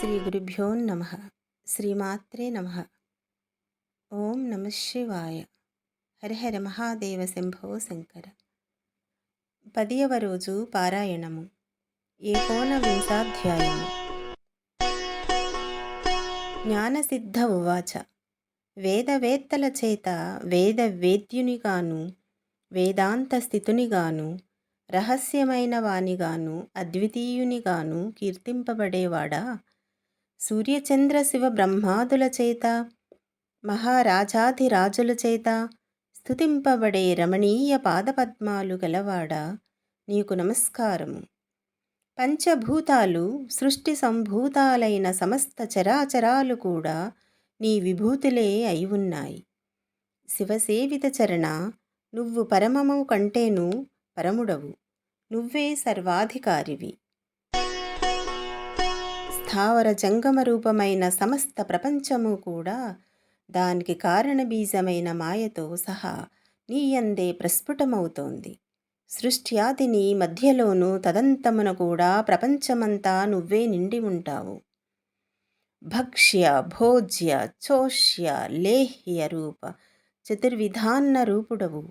శ్రీ గురుభ్యో నమ. శ్రీమాత్రే నమ. ఓం నమ శివాయ. హరిహర మహాదేవ శంభో శంకర. 10వ రోజు పారాయణము. 19వ జ్ఞానసిద్ధ ఉవాచ. వేదవేత్తల చేత వేదవేద్యునిగాను వేదాంత స్థితునిగాను రహస్యమైన వానిగాను అద్వితీయునిగాను కీర్తింపబడేవాడా, సూర్యచంద్ర శివ బ్రహ్మాదుల చేత మహారాజాధిరాజుల చేత స్తుతింపబడే రమణీయ పాదపద్మాలు గలవాడా, నీకు నమస్కారము. పంచభూతాలు సృష్టి సంభూతాలైన సమస్త చరాచరాలు కూడా నీ విభూతులే అయి ఉన్నాయి. శివసేవిత చరణ, నువ్వు పరమము కంటేను పరముడవు. నువ్వే సర్వాధికారివి. స్థావర జంగమ రూపమైన సమస్త ప్రపంచము కూడా దానికి కారణబీజమైన మాయతో సహా నీయందే ప్రస్ఫుటమవుతోంది. సృష్ట్యాదిని మధ్యలోనూ తదంతమున కూడా ప్రపంచమంతా నువ్వే నిండి ఉంటావు. భక్ష్య భోజ్య చోష్య లేహ్య రూప చతుర్విధాన్న రూపుడవు.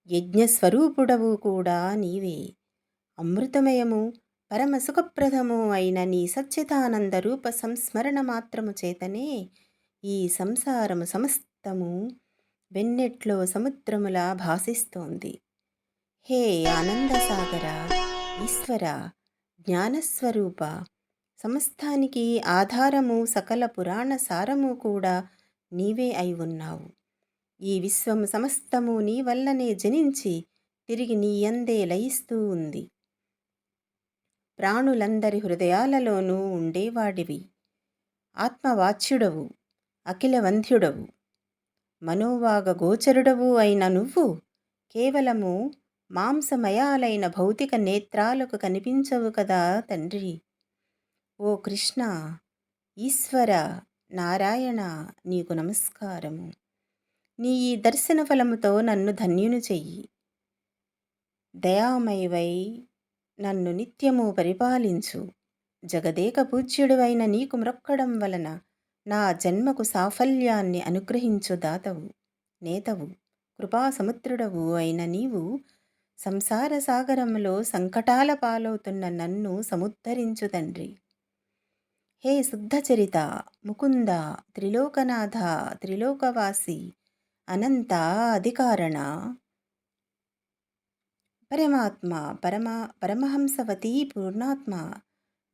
యజ్ఞస్వరూపుడవు కూడా నీవే. అమృతమయము పరమ సుఖప్రదము అయిన నీ సచ్చిదానంద రూప సంస్మరణ మాత్రము చేతనే ఈ సంసారము సమస్తము వెన్నెట్లో సముద్రములా భాసిస్తోంది. హే ఆనందసాగర, ఈశ్వర, జ్ఞానస్వరూప, సమస్తానికి ఆధారము సకల పురాణ సారము కూడా నీవే అయి ఉన్నావు. ఈ విశ్వము సమస్తము నీ వల్లనే జనించి తిరిగి నీయందే లయిస్తూ ఉంది. ప్రాణులందరి హృదయాలలోనూ ఉండేవాడివి. ఆత్మవాచ్యుడవు, అఖిల వంధ్యుడవు, మనోవాగ గోచరుడవు అయిన నువ్వు కేవలము మాంసమయాలైన భౌతిక నేత్రాలకు కనిపించవు కదా తండ్రి. ఓ కృష్ణ, ఈశ్వర, నారాయణ, నీకు నమస్కారము. నీ ఈ దర్శన ఫలముతో నన్ను ధన్యుని చెయ్యి. దయామయవై నన్ను నిత్యము పరిపాలించు. జగదేక పూజ్యుడువైన నీకు మ్రొక్కడం వలన నా జన్మకు సాఫల్యాన్ని అనుగ్రహించు దాతవు, నేతవు, కృపాసముద్రుడవు అయిన నీవు సంసార సాగరంలో సంకటాల పాలవుతున్న నన్ను సముద్ధరించు తండ్రి. హే శుద్ధచరిత, ముకుంద, త్రిలోకనాథ, త్రిలోకవాసి, అనంత అధికారణ, పరమాత్మ, పరమహంసవతీ పూర్ణాత్మ,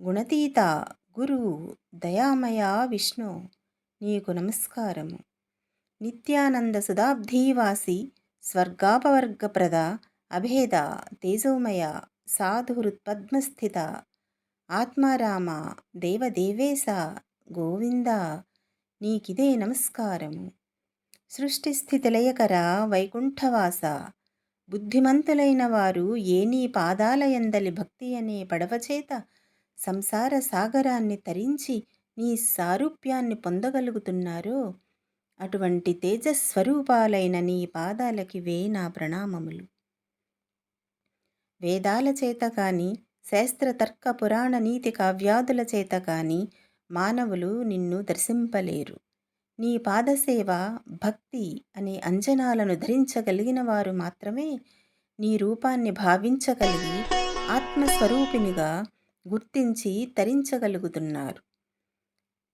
గుణతీత, గురు, దయామయ విష్ణు, నీకు నమస్కారము. నిత్యానంద సుధాబ్ధీవాసి, స్వర్గాపవర్గప్రద, అభేద, తేజోమయ, సాధుహృత్పద్మస్థిత, ఆత్మారామ, దేవదేవేశ, గోవింద, నీకిదే నమస్కారము. సృష్టిస్థితిలయకర, వైకుంఠవాస, బుద్ధిమంతులైన వారు ఏ నీ పాదాలయందలి భక్తి అనే పడవచేత సంసార సాగరాన్ని తరించి నీ సారూప్యాన్ని పొందగలుగుతున్నారో అటువంటి తేజస్వరూపాలైన నీ పాదాలకివే నా ప్రణామములు. వేదాల చేత కానీ శాస్త్రతర్క పురాణ నీతి కావ్యాదుల చేత కానీ మానవులు నిన్ను దర్శింపలేరు. నీ పాదసేవ, భక్తి అనే అంజనాలను ధరించగలిగిన వారు మాత్రమే నీ రూపాన్ని భావించగలిగి ఆత్మస్వరూపినిగా గుర్తించి తరించగలుగుతున్నారు.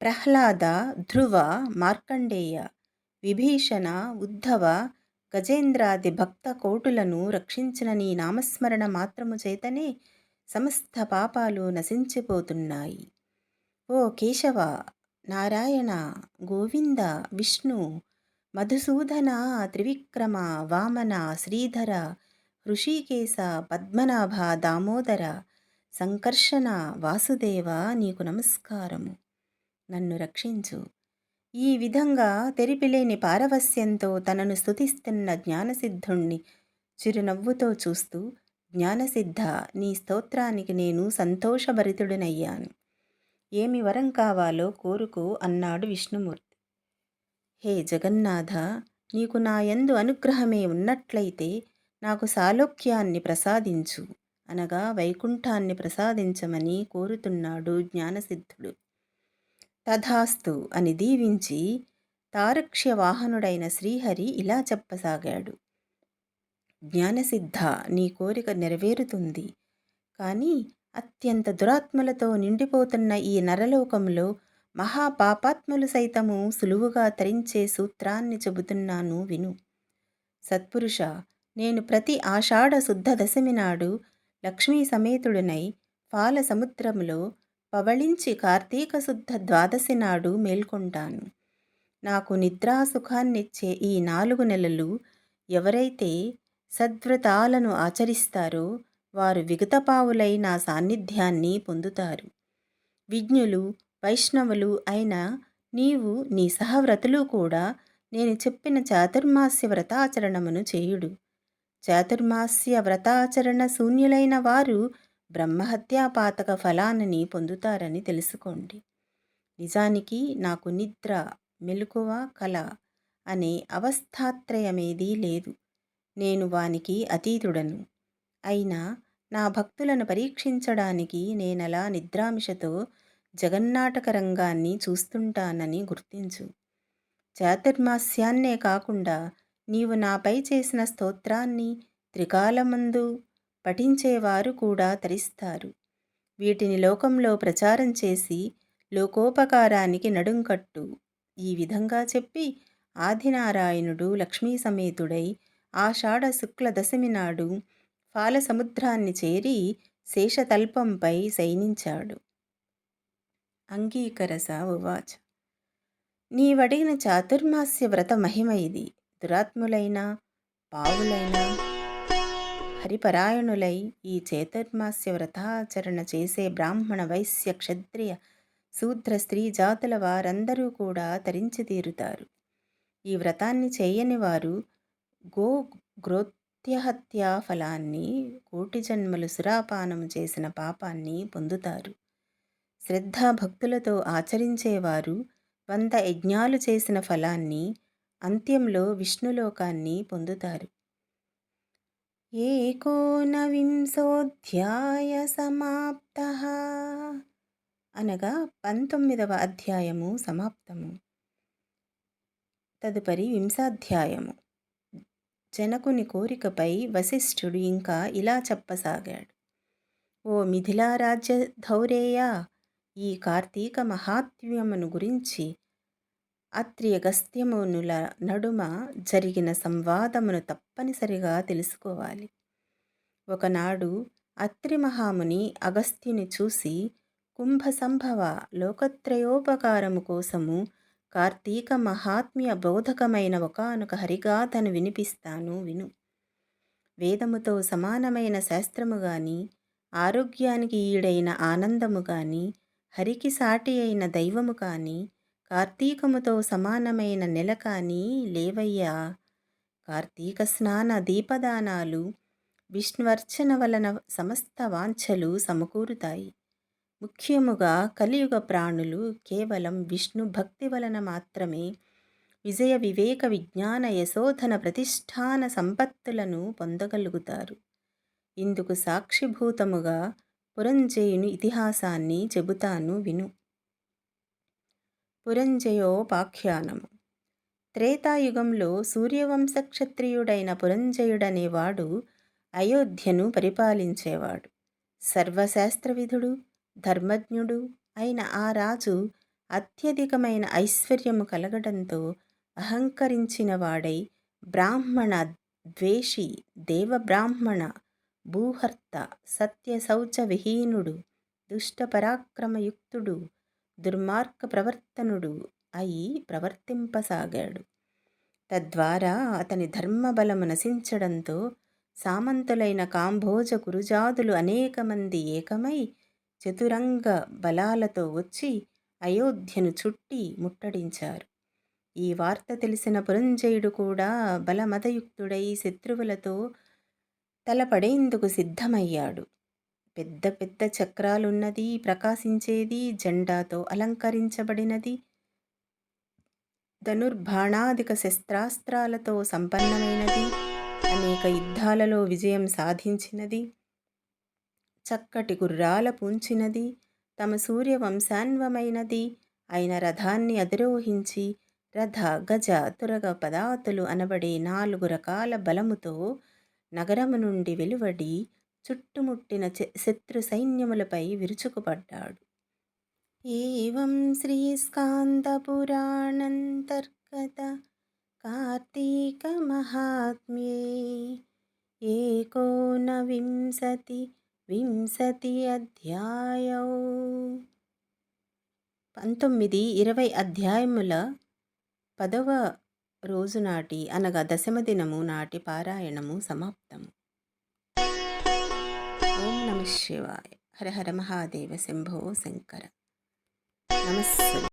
ప్రహ్లాద, ధ్రువ, మార్కండేయ, విభీషణ, ఉద్ధవ, గజేంద్రాది భక్త కోటులను రక్షించిన నీ నామస్మరణ మాత్రము చేతనే సమస్త పాపాలు నశించిపోతున్నాయి. ఓ కేశవ, నారాయణ, గోవింద, విష్ణు, మధుసూదన, త్రివిక్రమ, వామన, శ్రీధర, హృషీకేశ, పద్మనాభ, దామోదర, సంకర్షణ, వాసుదేవ, నీకు నమస్కారము. నన్ను రక్షించు. ఈ విధంగా తెరిపిలేని పారవస్యంతో తనను స్తుతిస్తున్న జ్ఞానసిద్ధుణ్ణి చిరునవ్వుతో చూస్తూ, జ్ఞానసిద్ధ, నీ స్తోత్రానికి నేను సంతోషభరితుడినయ్యాను. ఏమి వరం కావాలో కోరుకో అన్నాడు విష్ణుమూర్తి. హే జగన్నాథ, నీకు నా యందు అనుగ్రహమే ఉన్నట్లయితే నాకు సాలోక్యాన్ని ప్రసాదించు అనగా వైకుంఠాన్ని ప్రసాదించమని కోరుతున్నాడు జ్ఞానసిద్ధుడు. తథాస్తు అని దీవించి తారక్ష్య వాహనుడైన శ్రీహరి ఇలా చెప్పసాగాడు. జ్ఞానసిద్ధ, నీ కోరిక నెరవేరుతుంది. కానీ అత్యంత దురాత్మలతో నిండిపోతున్న ఈ నరలోకంలో మహాపాపాత్ములు సైతము సులువుగా తరించే సూత్రాన్ని చెబుతున్నాను విను. సత్పురుష, నేను ప్రతి ఆషాఢ శుద్ధ దశమి నాడు లక్ష్మీ సమేతుడినై పాల సముద్రములో పవళించి కార్తీక శుద్ధ ద్వాదశి నాడు మేల్కొంటాను. నాకు నిద్రాసుఖాన్నిచ్చే ఈ 4 నెలలు ఎవరైతే సద్వ్రతాలను ఆచరిస్తారో వారు విగతపావులై నా సాన్నిధ్యాన్ని పొందుతారు. విజ్ఞులు, వైష్ణవులు అయిన నీవు నీ సహవ్రతులు కూడా నేను చెప్పిన చాతుర్మాస్య వ్రతాచరణమును చేయుడు. చాతుర్మాస్య వ్రతాచరణ శూన్యులైన వారు బ్రహ్మహత్యాపాతక ఫలాన్ని పొందుతారని తెలుసుకోండి. నిజానికి నాకు నిద్ర, మెలకువ, కల అనే అవస్థాత్రయమేదీ లేదు. నేను వానికి అతీతుడను. అయినా నా భక్తులను పరీక్షించడానికి నేనలా నిద్రామిషతో జగన్నాటక రంగాన్ని చూస్తుంటానని గుర్తించు. చాతుర్మాస్యాన్నే కాకుండా నీవు నాపై చేసిన స్తోత్రాన్ని త్రికాలమందు పఠించేవారు కూడా తరిస్తారు. వీటిని లోకంలో ప్రచారం చేసి లోకోపకారానికి నడుంకట్టు. ఈ విధంగా చెప్పి ఆదినారాయణుడు లక్ష్మీ సమేతుడై ఆషాఢ శుక్ల దశమి నాడు పాలసముద్రాన్ని చేరి శేషతల్పంపై శయనించాడు. అంగీకరస ఉవాచ. నీవడిగిన చాతుర్మాస్య వ్రత మహిమ ఇది. దురాత్ములైన పావులైన హరిపరాయణులై ఈ చాతుర్మాస్య వ్రతాచరణ చేసే బ్రాహ్మణ, వైశ్య, క్షత్రియ, శూద్ర, స్త్రీ జాతుల వారందరూ కూడా తరించి తీరుతారు. ఈ వ్రతాన్ని చేయని వారు గోత్యహత్యా ఫలాన్ని, కోటి జన్మలు సురాపానము చేసిన పాపాన్ని పొందుతారు. శ్రద్ధాభక్తులతో ఆచరించేవారు 100 యజ్ఞాలు చేసిన ఫలాన్ని, అంత్యంలో విష్ణులోకాన్ని పొందుతారు. ఏకోనవింశోऽధ్యాయ సమాప్తః అనగా 19వ అధ్యాయము సమాప్తము. తదుపరి 20వ జనకుని కోరికపై వశిష్ఠుడు ఇంకా ఇలా చెప్పసాగాడు. ఓ మిథిలా రాజ్య ధౌరేయ, ఈ కార్తీక మహాత్మ్యమును గురించి అత్రియగస్త్యమునుల నడుమ జరిగిన సంవాదమును తప్పనిసరిగా తెలుసుకోవాలి. ఒకనాడు అత్రి మహాముని అగస్త్యుని చూసి, కుంభ సంభవ, లోకత్రయోపకారము కోసము కార్తీక మహాత్మ్య బోధకమైన ఒకానొక హరిగాథను వినిపిస్తాను విను. వేదముతో సమానమైన శాస్త్రము గాని, ఆరోగ్యానికి ఈడైన ఆనందము గాని, హరికి సాటి అయిన దైవము కాని, కార్తీకముతో సమానమైన నెల కానీ లేవయ్యా. కార్తీక స్నాన దీపదానాలు, విష్ణువర్చన వలన సమస్త వాంఛలు సమకూరుతాయి. ముఖ్యముగా కలియుగ ప్రాణులు కేవలం విష్ణు భక్తి వలన మాత్రమే విజయ, వివేక, విజ్ఞాన, యశోధన, ప్రతిష్టాన సంపత్తులను పొందగలుగుతారు. ఇందుకు సాక్షిభూతముగా పురంజయుని ఇతిహాసాన్ని చెబుతాను విను. పురంజయోపాఖ్యానము. త్రేతాయుగంలో సూర్యవంశ క్షత్రియుడైన పురంజయుడనేవాడు అయోధ్యను పరిపాలించేవాడు. సర్వశాస్త్రవిధుడు, ధర్మజ్ఞుడు అయిన ఆ రాజు అత్యధికమైన ఐశ్వర్యము కలగడంతో అహంకరించిన వాడై బ్రాహ్మణ ద్వేషి, దేవబ్రాహ్మణ భూహర్త, సత్యశౌచ విహీనుడు, దుష్ట పరాక్రమయుక్తుడు, దుర్మార్గ ప్రవర్తనుడు అయి ప్రవర్తింపసాగాడు. తద్వారా అతని ధర్మబలము నశించడంతో సామంతులైన కాంభోజ కురుజాదులు అనేక మంది ఏకమై చతురంగ బలాలతో వచ్చి అయోధ్యను చుట్టి ముట్టడించారు. ఈ వార్త తెలిసిన పురంజయుడు కూడా బలమదయుక్తుడై శత్రువులతో తలపడేందుకు సిద్ధమయ్యాడు. పెద్ద పెద్ద చక్రాలున్నది, ప్రకాశించేది, జెండాతో అలంకరించబడినది, ధనుర్బాణాదిక శస్త్రాస్త్రాలతో సంపన్నమైనది, అనేక యుద్ధాలలో విజయం సాధించినది, చక్కటి గుర్రాల పూంచినది, తమ సూర్యవంశాన్వమైనది, ఆయన రథాన్ని అధిరోహించి రథ గజ తురగ పదాతులు అనబడే 4 రకాల బలముతో నగరము నుండి వెలువడి చుట్టుముట్టిన శత్రు సైన్యములపై విరుచుకుపడ్డాడు. ఏవం శ్రీ స్కాంద పురాణంతర్గత కార్తీక మహాత్మ్యే వింశతి అధ్యాయౌ 19, 20 అధ్యాయముల 10వ రోజు నాటి అనగా దశమ దినము నాటి పారాయణము సమాప్తము. ఓం నమ శివాయ. హర హర మహాదేవ శంభో శంకర. నమస్సు.